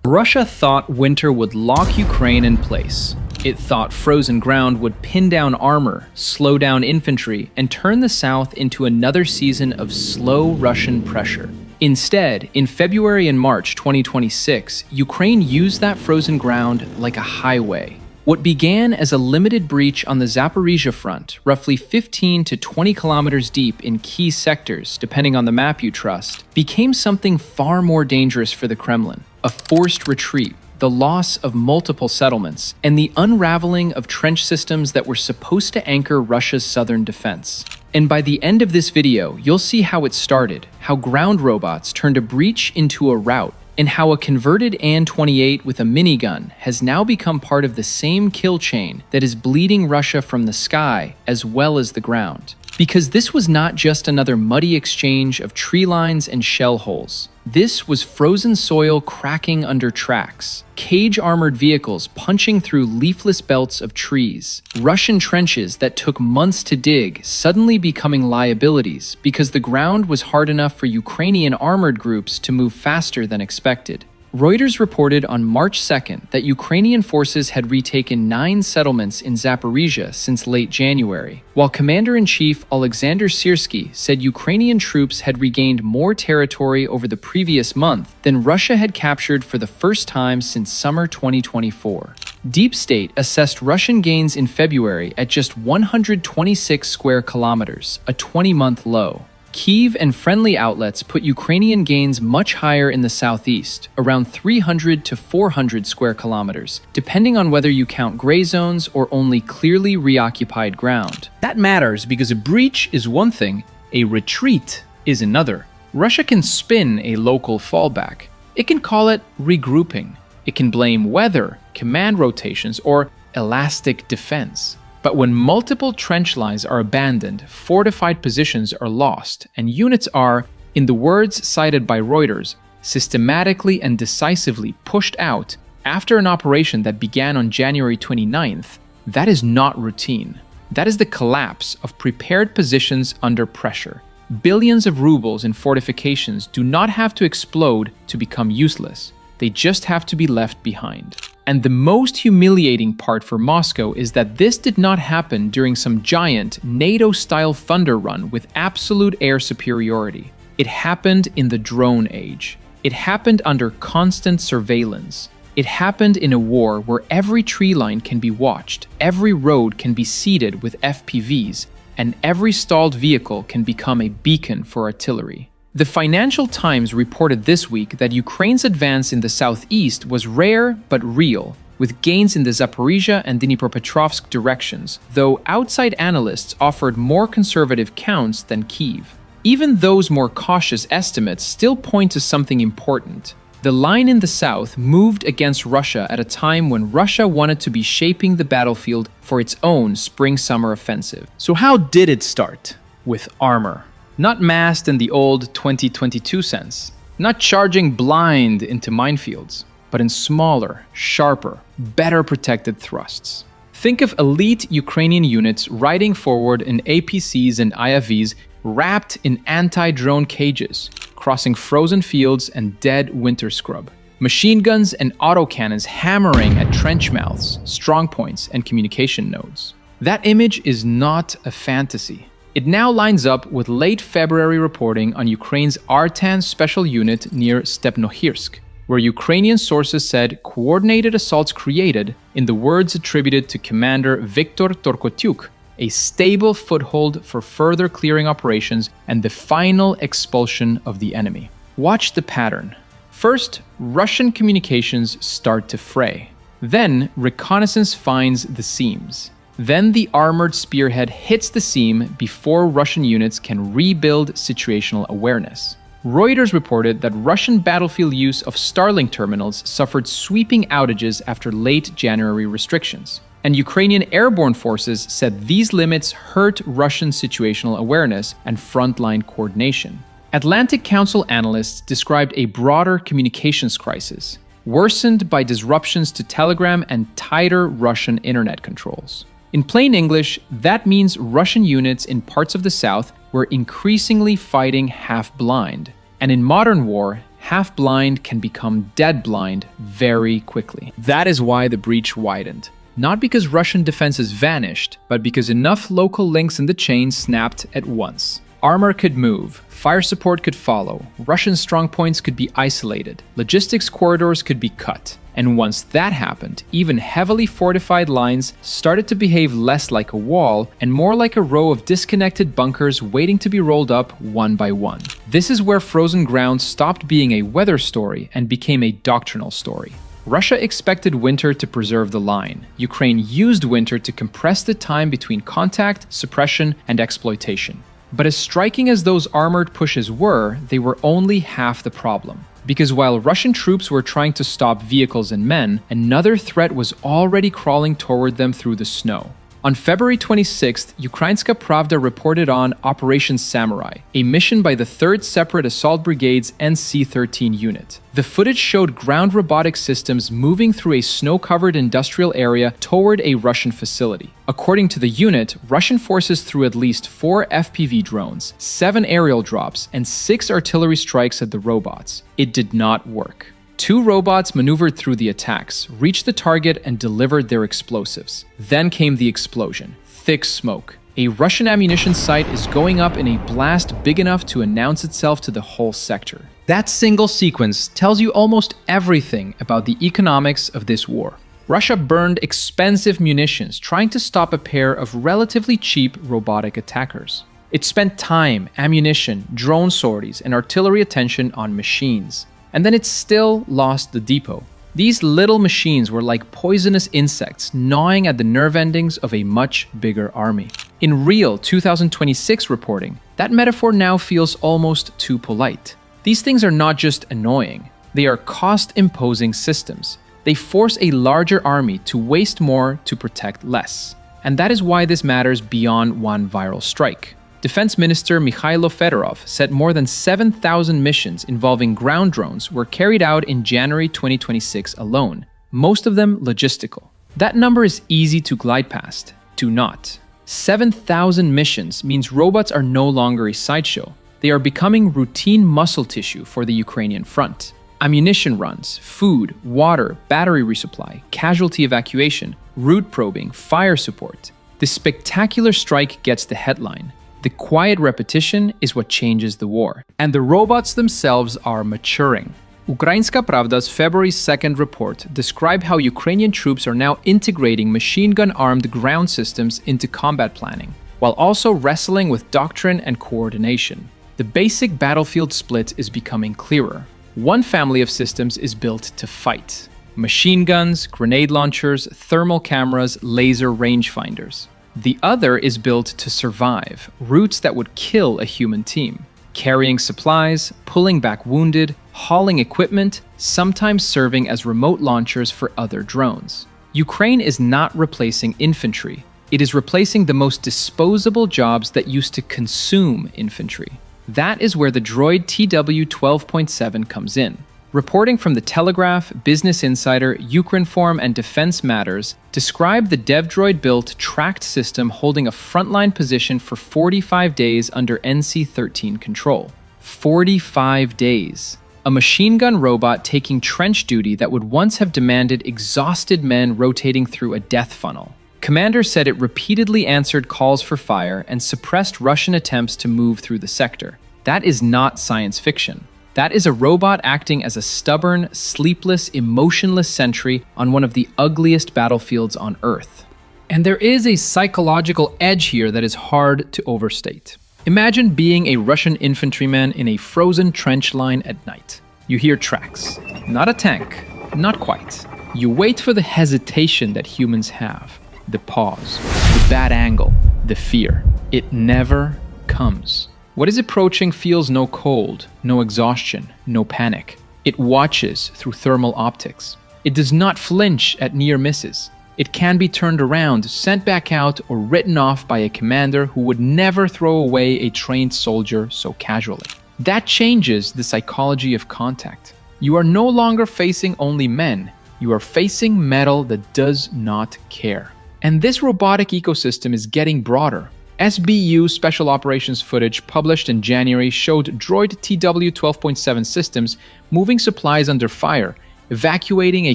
Russia thought winter would lock Ukraine in place. It thought frozen ground would pin down armor, slow down infantry, and turn the south into another season of slow Russian pressure. Instead, in February and March 2026, Ukraine used that frozen ground like a highway. What began as a limited breach on the Zaporizhia front, roughly 15 to 20 kilometers deep in key sectors, depending on the map you trust, became something far more dangerous for the Kremlin: a forced retreat, the loss of multiple settlements, and the unraveling of trench systems that were supposed to anchor Russia's southern defense. And by the end of this video, you'll see how it started, how ground robots turned a breach into a rout, and how a converted An-28 with a minigun has now become part of the same kill chain that is bleeding Russia from the sky as well as the ground. Because this was not just another muddy exchange of tree lines and shell holes. This was frozen soil cracking under tracks, cage-armored vehicles punching through leafless belts of trees, Russian trenches that took months to dig suddenly becoming liabilities because the ground was hard enough for Ukrainian armored groups to move faster than expected. Reuters reported on March 2nd that Ukrainian forces had retaken 9 settlements in Zaporizhia since late January, while Commander-in-Chief Alexander Syrskyi said Ukrainian troops had regained more territory over the previous month than Russia had captured for the first time since summer 2024. Deep State assessed Russian gains in February at just 126 square kilometers, a 20-month low. Kyiv and friendly outlets put Ukrainian gains much higher in the southeast, around 300 to 400 square kilometers, depending on whether you count gray zones or only clearly reoccupied ground. That matters because a breach is one thing, a retreat is another. Russia can spin a local fallback. It can call it regrouping. It can blame weather, command rotations, or elastic defense. But when multiple trench lines are abandoned, fortified positions are lost, and units are, in the words cited by Reuters, systematically and decisively pushed out after an operation that began on January 29th, that is not routine. That is the collapse of prepared positions under pressure. Billions of rubles in fortifications do not have to explode to become useless. They just have to be left behind. And the most humiliating part for Moscow is that this did not happen during some giant NATO-style thunder run with absolute air superiority. It happened in the drone age. It happened under constant surveillance. It happened in a war where every tree line can be watched, every road can be seeded with FPVs, and every stalled vehicle can become a beacon for artillery. The Financial Times reported this week that Ukraine's advance in the southeast was rare but real, with gains in the Zaporizhia and Dnipropetrovsk directions, though outside analysts offered more conservative counts than Kyiv. Even those more cautious estimates still point to something important. The line in the south moved against Russia at a time when Russia wanted to be shaping the battlefield for its own spring-summer offensive. So how did it start? With armor. Not massed in the old 2022 sense, not charging blind into minefields, but in smaller, sharper, better protected thrusts. Think of elite Ukrainian units riding forward in APCs and IFVs wrapped in anti-drone cages, crossing frozen fields and dead winter scrub. Machine guns and autocannons hammering at trench mouths, strongpoints, and communication nodes. That image is not a fantasy. It now lines up with late February reporting on Ukraine's Artan special unit near Stepnohirsk, where Ukrainian sources said coordinated assaults created, in the words attributed to Commander Viktor Torkotyuk, a stable foothold for further clearing operations and the final expulsion of the enemy. Watch the pattern. First, Russian communications start to fray. Then, reconnaissance finds the seams. Then the armored spearhead hits the seam before Russian units can rebuild situational awareness. Reuters reported that Russian battlefield use of Starlink terminals suffered sweeping outages after late January restrictions. And Ukrainian airborne forces said these limits hurt Russian situational awareness and frontline coordination. Atlantic Council analysts described a broader communications crisis, worsened by disruptions to Telegram and tighter Russian internet controls. In plain English, that means Russian units in parts of the south were increasingly fighting half-blind, and in modern war, half blind can become dead blind very quickly. That is why the breach widened. Not because Russian defenses vanished, but because enough local links in the chain snapped at once. Armor could move, fire support could follow, Russian strongpoints could be isolated, logistics corridors could be cut. And once that happened, even heavily fortified lines started to behave less like a wall and more like a row of disconnected bunkers waiting to be rolled up one by one. This is where frozen ground stopped being a weather story and became a doctrinal story. Russia expected winter to preserve the line. Ukraine used winter to compress the time between contact, suppression, and exploitation. But as striking as those armored pushes were, they were only half the problem. Because while Russian troops were trying to stop vehicles and men, another threat was already crawling toward them through the snow. On February 26th, Ukrainska Pravda reported on Operation Samurai, a mission by the 3rd Separate Assault Brigade's NC-13 unit. The footage showed ground robotic systems moving through a snow-covered industrial area toward a Russian facility. According to the unit, Russian forces threw at least 4 FPV drones, 7 aerial drops, and 6 artillery strikes at the robots. It did not work. 2 robots maneuvered through the attacks, reached the target, and delivered their explosives. Then came the explosion. Thick smoke. A Russian ammunition site is going up in a blast big enough to announce itself to the whole sector. That single sequence tells you almost everything about the economics of this war. Russia burned expensive munitions trying to stop a pair of relatively cheap robotic attackers. It spent time, ammunition, drone sorties, and artillery attention on machines. And then it still lost the depot. These little machines were like poisonous insects gnawing at the nerve endings of a much bigger army. In real 2026 reporting, that metaphor now feels almost too polite. These things are not just annoying, they are cost-imposing systems. They force a larger army to waste more to protect less. And that is why this matters beyond one viral strike. Defense Minister Mikhailo Fedorov said more than 7,000 missions involving ground drones were carried out in January 2026 alone, most of them logistical. That number is easy to glide past. Do not. 7,000 missions means robots are no longer a sideshow. They are becoming routine muscle tissue for the Ukrainian front. Ammunition runs, food, water, battery resupply, casualty evacuation, route probing, fire support. The spectacular strike gets the headline. The quiet repetition is what changes the war. And the robots themselves are maturing. Ukrainska Pravda's February 2nd report described how Ukrainian troops are now integrating machine gun-armed ground systems into combat planning, while also wrestling with doctrine and coordination. The basic battlefield split is becoming clearer. One family of systems is built to fight. Machine guns, grenade launchers, thermal cameras, laser rangefinders. The other is built to survive, routes that would kill a human team. Carrying supplies, pulling back wounded, hauling equipment, sometimes serving as remote launchers for other drones. Ukraine is not replacing infantry. It is replacing the most disposable jobs that used to consume infantry. That is where the droid TW-12.7 comes in. Reporting from The Telegraph, Business Insider, Ukrinform, and Defense Matters describe the DevDroid-built tracked system holding a frontline position for 45 days under NC-13 control. 45 days. A machine gun robot taking trench duty that would once have demanded exhausted men rotating through a death funnel. Commander said it repeatedly answered calls for fire and suppressed Russian attempts to move through the sector. That is not science fiction. That is a robot acting as a stubborn, sleepless, emotionless sentry on one of the ugliest battlefields on Earth. And there is a psychological edge here that is hard to overstate. Imagine being a Russian infantryman in a frozen trench line at night. You hear tracks. Not a tank. Not quite. You wait for the hesitation that humans have. The pause. The bad angle. The fear. It never comes. What is approaching feels no cold, no exhaustion, no panic. It watches through thermal optics. It does not flinch at near misses. It can be turned around, sent back out, or written off by a commander who would never throw away a trained soldier so casually. That changes the psychology of contact. You are no longer facing only men. You are facing metal that does not care. And this robotic ecosystem is getting broader. SBU special operations footage published in January showed droid TW-12.7 systems moving supplies under fire, evacuating a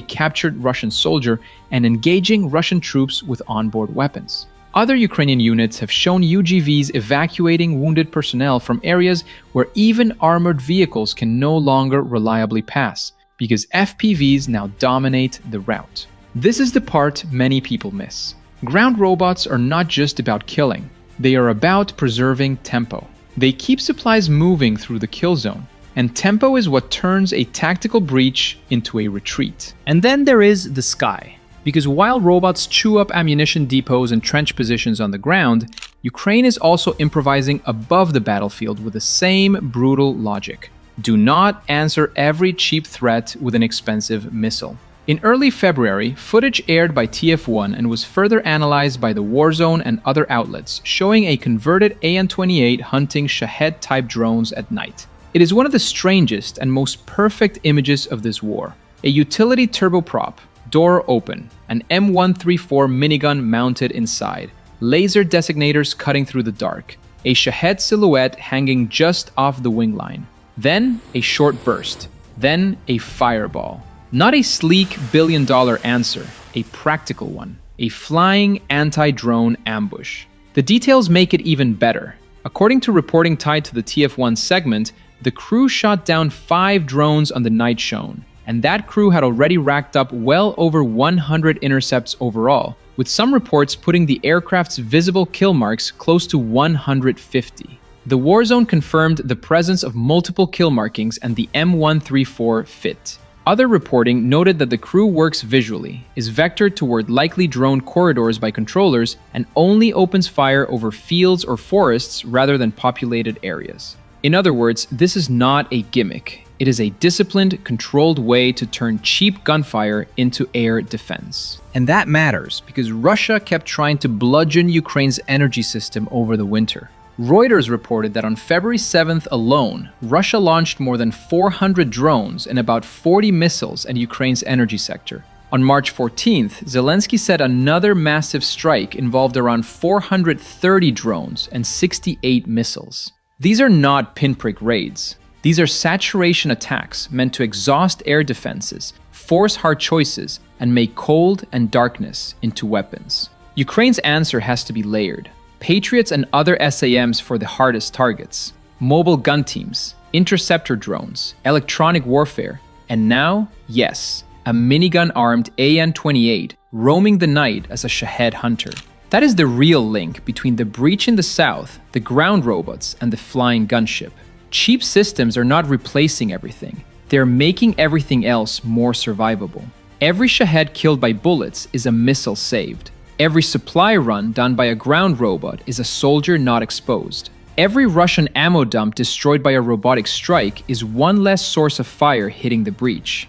captured Russian soldier, and engaging Russian troops with onboard weapons. Other Ukrainian units have shown UGVs evacuating wounded personnel from areas where even armored vehicles can no longer reliably pass, because FPVs now dominate the route. This is the part many people miss. Ground robots are not just about killing. They are about preserving tempo. They keep supplies moving through the kill zone, and tempo is what turns a tactical breach into a retreat. And then there is the sky. Because while robots chew up ammunition depots and trench positions on the ground, Ukraine is also improvising above the battlefield with the same brutal logic. Do not answer every cheap threat with an expensive missile. In early February, footage aired by TF1 and was further analyzed by the Warzone and other outlets, showing a converted AN-28 hunting Shahed-type drones at night. It is one of the strangest and most perfect images of this war. A utility turboprop, door open, an M134 minigun mounted inside, laser designators cutting through the dark, a Shahed silhouette hanging just off the wing line. Then a short burst, then a fireball. Not a sleek billion-dollar answer, a practical one. A flying anti-drone ambush. The details make it even better. According to reporting tied to the TF1 segment, the crew shot down 5 drones on the night shown, and that crew had already racked up well over 100 intercepts overall, with some reports putting the aircraft's visible kill marks close to 150. The Warzone confirmed the presence of multiple kill markings and the M134 fit. Other reporting noted that the crew works visually, is vectored toward likely drone corridors by controllers, and only opens fire over fields or forests rather than populated areas. In other words, this is not a gimmick. It is a disciplined, controlled way to turn cheap gunfire into air defense. And that matters because Russia kept trying to bludgeon Ukraine's energy system over the winter. Reuters reported that on February 7th alone, Russia launched more than 400 drones and about 40 missiles at Ukraine's energy sector. On March 14th, Zelensky said another massive strike involved around 430 drones and 68 missiles. These are not pinprick raids. These are saturation attacks meant to exhaust air defenses, force hard choices, and make cold and darkness into weapons. Ukraine's answer has to be layered. Patriots and other SAMs for the hardest targets, mobile gun teams, interceptor drones, electronic warfare, and now, yes, a minigun-armed AN-28 roaming the night as a Shahed hunter. That is the real link between the breach in the south, the ground robots, and the flying gunship. Cheap systems are not replacing everything. They're making everything else more survivable. Every Shahed killed by bullets is a missile saved. Every supply run done by a ground robot is a soldier not exposed. Every Russian ammo dump destroyed by a robotic strike is one less source of fire hitting the breach.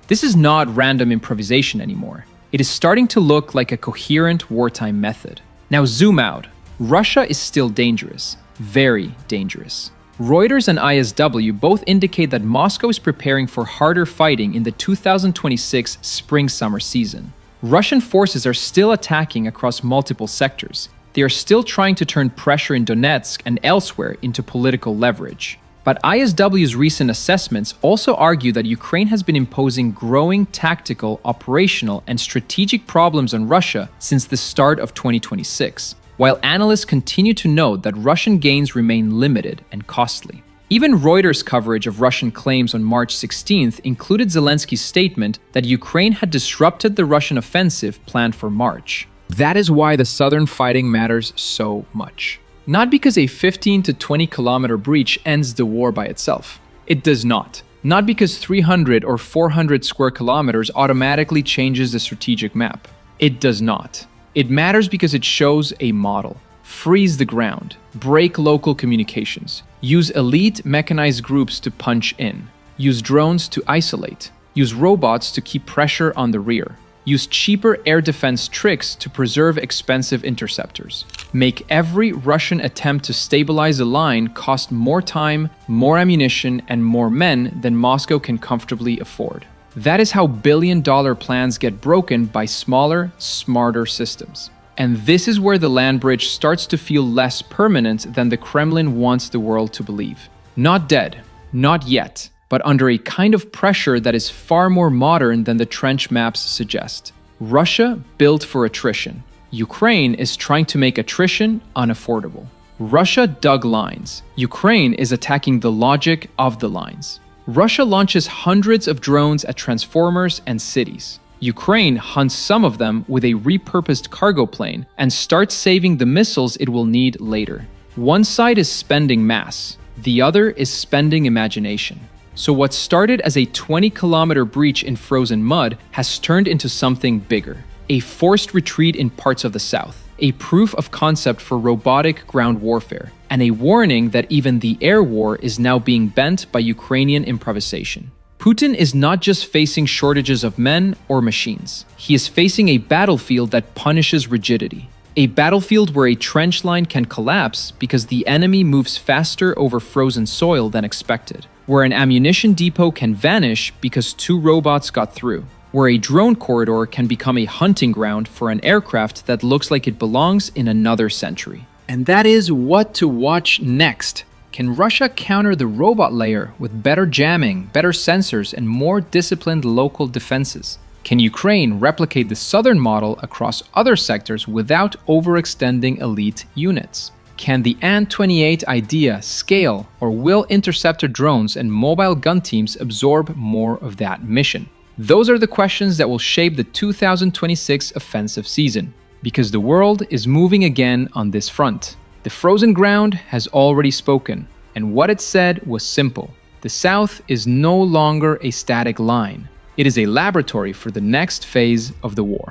This is not random improvisation anymore. It is starting to look like a coherent wartime method. Now zoom out. Russia is still dangerous. Very dangerous. Reuters and ISW both indicate that Moscow is preparing for harder fighting in the 2026 spring-summer season. Russian forces are still attacking across multiple sectors. They are still trying to turn pressure in Donetsk and elsewhere into political leverage. But ISW's recent assessments also argue that Ukraine has been imposing growing tactical, operational, and strategic problems on Russia since the start of 2026, while analysts continue to note that Russian gains remain limited and costly. Even Reuters' coverage of Russian claims on March 16th included Zelensky's statement that Ukraine had disrupted the Russian offensive planned for March. That is why the southern fighting matters so much. Not because a 15 to 20 kilometer breach ends the war by itself. It does not. Not because 300 or 400 square kilometers automatically changes the strategic map. It does not. It matters because it shows a model. Freeze the ground, break local communications, use elite mechanized groups to punch in, use drones to isolate, use robots to keep pressure on the rear, use cheaper air defense tricks to preserve expensive interceptors, make every Russian attempt to stabilize a line cost more time, more ammunition, and more men than Moscow can comfortably afford. That is how billion-dollar plans get broken by smaller, smarter systems. And this is where the land bridge starts to feel less permanent than the Kremlin wants the world to believe. Not dead, not yet, but under a kind of pressure that is far more modern than the trench maps suggest. Russia built for attrition. Ukraine is trying to make attrition unaffordable. Russia dug lines. Ukraine is attacking the logic of the lines. Russia launches hundreds of drones at transformers and cities. Ukraine hunts some of them with a repurposed cargo plane and starts saving the missiles it will need later. One side is spending mass, the other is spending imagination. So what started as a 20-kilometer breach in frozen mud has turned into something bigger. A forced retreat in parts of the south, a proof of concept for robotic ground warfare, and a warning that even the air war is now being bent by Ukrainian improvisation. Putin is not just facing shortages of men or machines. He is facing a battlefield that punishes rigidity. A battlefield where a trench line can collapse because the enemy moves faster over frozen soil than expected. Where an ammunition depot can vanish because 2 robots got through. Where a drone corridor can become a hunting ground for an aircraft that looks like it belongs in another century. And that is what to watch next. Can Russia counter the robot layer with better jamming, better sensors, and more disciplined local defenses? Can Ukraine replicate the southern model across other sectors without overextending elite units? Can the An-28 idea scale, or will interceptor drones and mobile gun teams absorb more of that mission? Those are the questions that will shape the 2026 offensive season, because the world is moving again on this front. The frozen ground has already spoken, and what it said was simple. The South is no longer a static line. It is a laboratory for the next phase of the war.